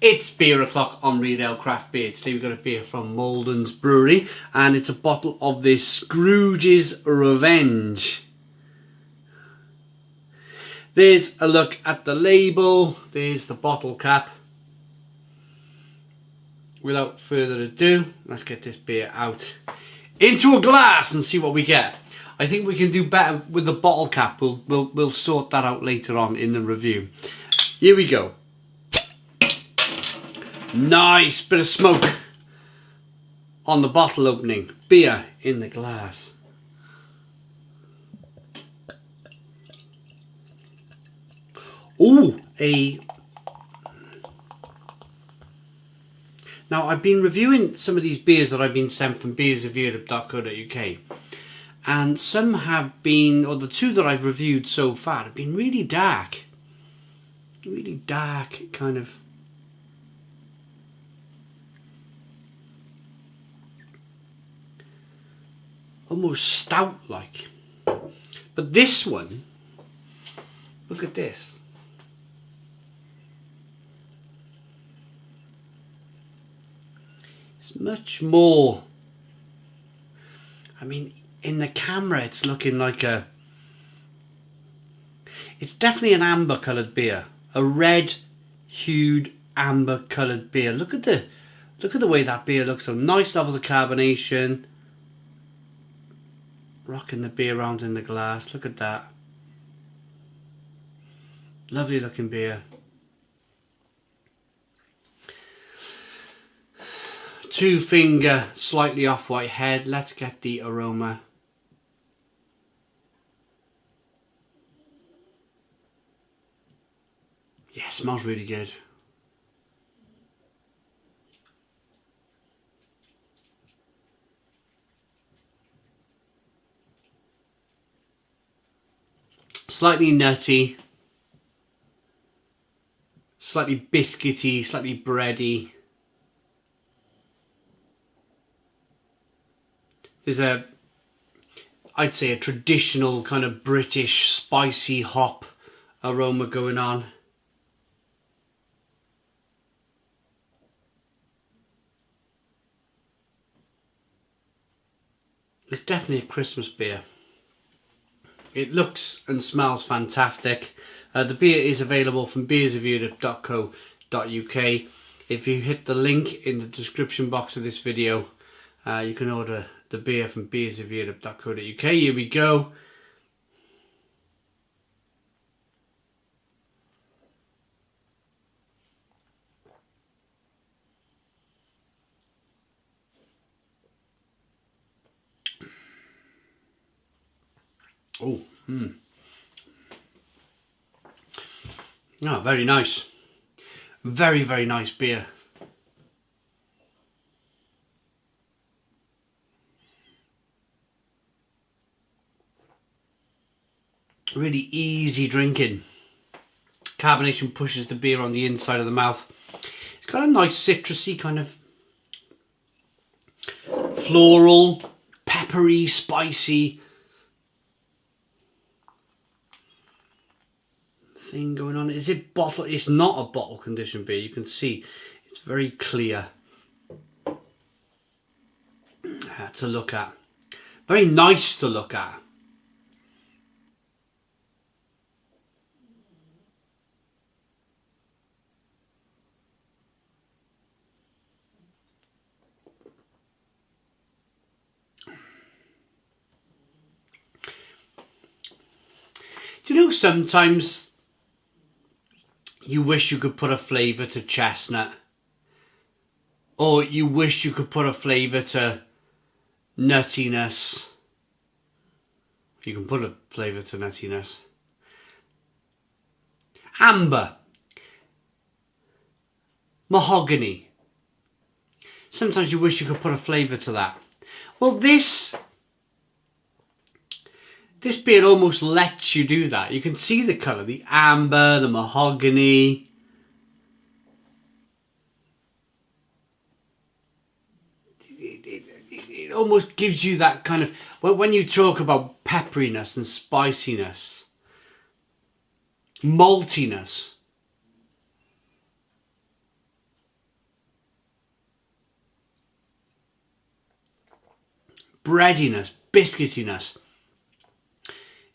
It's beer o'clock on Real Ale Craft Beer. Today we've got a beer from Mauldons Brewery and it's a bottle of this Scrooge's Revenge. There's a look at the label, there's the bottle cap. Without further ado, let's get this beer out into a glass and see what we get. I think we can do better with the bottle cap. We'll sort that out later on in the review. Here we go. Nice bit of smoke on the bottle opening. Beer in the glass. Ooh, Now I've been reviewing some of these beers that I've been sent from beersofeurope.co.uk, and some have been, or the two that I've reviewed so far have been really dark. Really dark kind of. Almost stout-like. But this one, look at this. It's much more, I mean, in the camera it's looking like a, it's definitely an amber coloured beer. A red hued amber coloured beer. Look at the way that beer looks. So nice levels of carbonation. Rocking the beer around in the glass. Look at that. Lovely looking beer. Two finger, slightly off-white head. Let's get the aroma. Yeah, it smells really good. Slightly nutty, slightly biscuity, slightly bready. There's I'd say a traditional kind of British spicy hop aroma going on. It's definitely a Christmas beer. It looks and smells fantastic. The beer is available from beersofeurope.co.uk. If you hit the link in the description box of this video, you can order the beer from beersofeurope.co.uk. Here we go. Oh, Oh, very nice. Very, very nice beer. Really easy drinking. Carbonation pushes the beer on the inside of the mouth. It's got a nice citrusy kind of floral, peppery, spicy thing going on. Is it bottle? It's not a bottle conditioned beer. You can see it's very clear to look at. Very nice to look at. Do you know sometimes you wish you could put a flavour to chestnut, or you wish you could put a flavour to nuttiness? You can put a flavour to nuttiness. Amber, mahogany. Sometimes you wish you could put a flavour to that. Well, this beer almost lets you do that. You can see the colour, the amber, the mahogany. It almost gives you that kind of, when you talk about pepperiness and spiciness, maltiness, breadiness, biscuitiness.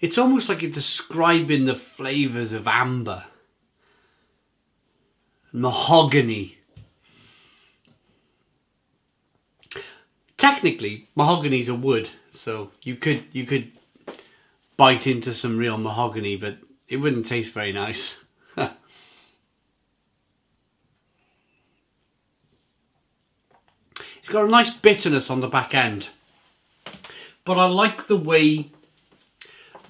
It's almost like you're describing the flavours of amber, mahogany. Technically, mahogany's a wood, so you could bite into some real mahogany, but it wouldn't taste very nice. It's got a nice bitterness on the back end, but I like the way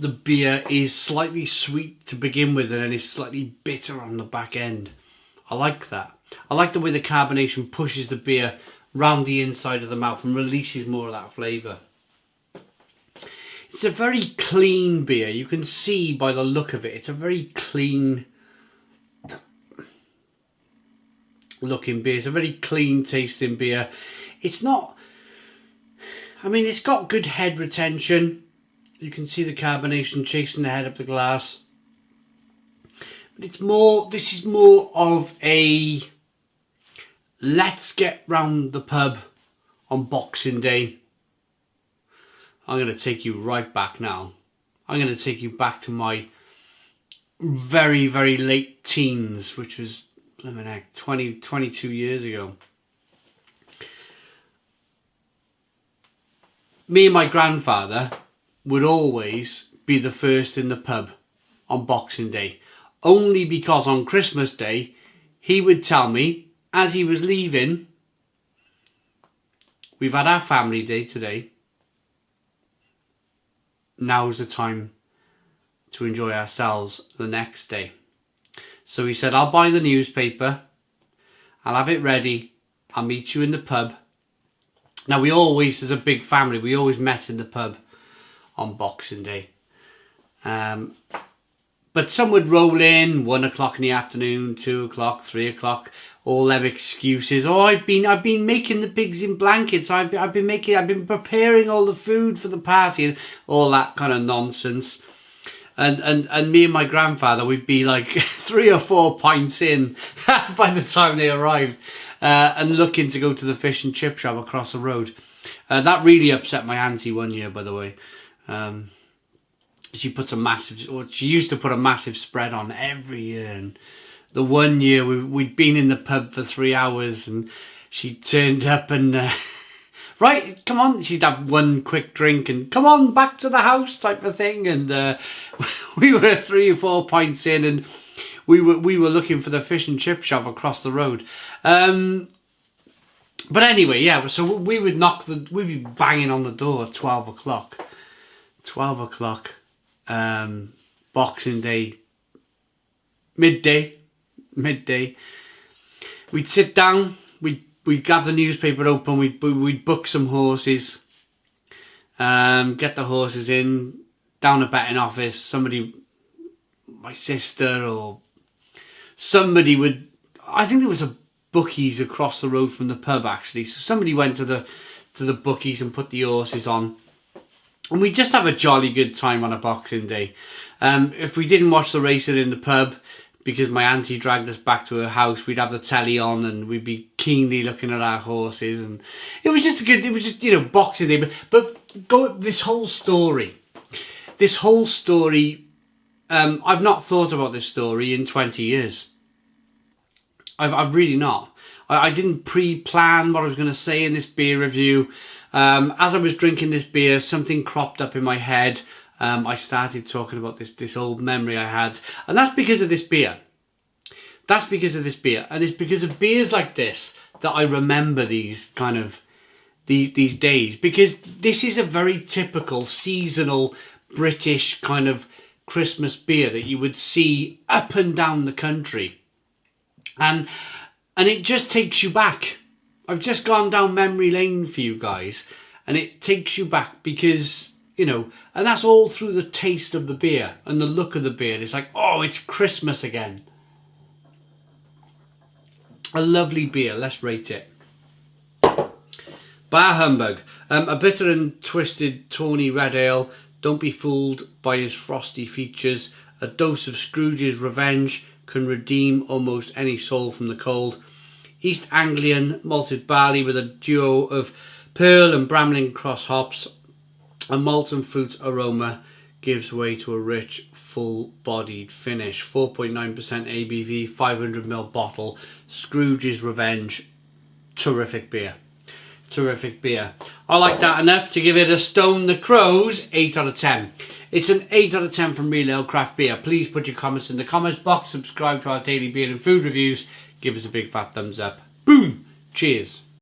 the beer is slightly sweet to begin with and then is slightly bitter on the back end. I like that. I like the way the carbonation pushes the beer round the inside of the mouth and releases more of that flavour. It's a very clean beer. You can see by the look of it, it's a very clean looking beer. It's a very clean tasting beer. It's not, I mean, it's got good head retention. You can see the carbonation chasing the head up the glass. But it's more, this is more of a let's get round the pub on Boxing Day. I'm going to take you right back now. I'm going to take you back to my very, very late teens, which was 22 years ago. Me and my grandfather would always be the first in the pub on Boxing Day. Only because on Christmas Day, he would tell me, as he was leaving, we've had our family day today. Now's the time to enjoy ourselves the next day. So he said, I'll buy the newspaper. I'll have it ready. I'll meet you in the pub. Now we always, as a big family, we always met in the pub on Boxing Day. But some would roll in 1 o'clock in the afternoon, 2 o'clock, 3 o'clock, all them excuses. Oh, I've been making the pigs in blankets. I've been preparing all the food for the party and all that kind of nonsense. And me and my grandfather, we'd be like 3 or 4 pints in by the time they arrived, and looking to go to the fish and chip shop across the road. That really upset my auntie one year, by the way. She used to put a massive spread on every year, and the one year we'd been in the pub for 3 hours and she turned up and right, come on, she'd have one quick drink and come on back to the house type of thing, and we were 3 or 4 pints in and we were looking for the fish and chip shop across the road. But anyway, yeah, so we'd be banging on the door at 12 o'clock. 12 o'clock, Boxing Day, midday. We'd sit down, we'd have the newspaper open, we'd book some horses, get the horses in, down a betting office. Somebody, my sister or somebody would, I think there was a bookies across the road from the pub actually, so somebody went to the bookies and put the horses on. And we just have a jolly good time on a Boxing Day. If we didn't watch the racing in the pub, because my auntie dragged us back to her house, we'd have the telly on and we'd be keenly looking at our horses. And it was just Boxing Day. But this whole story, I've not thought about this story in 20 years. I've really not. I didn't pre-plan what I was going to say in this beer review. As I was drinking this beer, something cropped up in my head. I started talking about this old memory I had. And that's because of this beer. And it's because of beers like this that I remember these days. Because this is a very typical seasonal British kind of Christmas beer that you would see up and down the country. And it just takes you back. I've just gone down memory lane for you guys, and it takes you back because, and that's all through the taste of the beer and the look of the beer. It's like, oh, it's Christmas again. A lovely beer. Let's rate it. Bar Humbug. A bitter and twisted tawny red ale. Don't be fooled by his frosty features. A dose of Scrooge's revenge can redeem almost any soul from the cold. East Anglian malted barley with a duo of Pearl and Bramlin cross hops. A malted fruit aroma gives way to a rich, full-bodied finish. 4.9% ABV, 500ml bottle. Scrooge's Revenge. Terrific beer. Terrific beer. I like that enough to give it a Stone the Crows 8 out of 10. It's an 8 out of 10 from Real Ale Craft Beer. Please put your comments in the comments box. Subscribe to our daily beer and food reviews. Give us a big fat thumbs up. Boom! Cheers.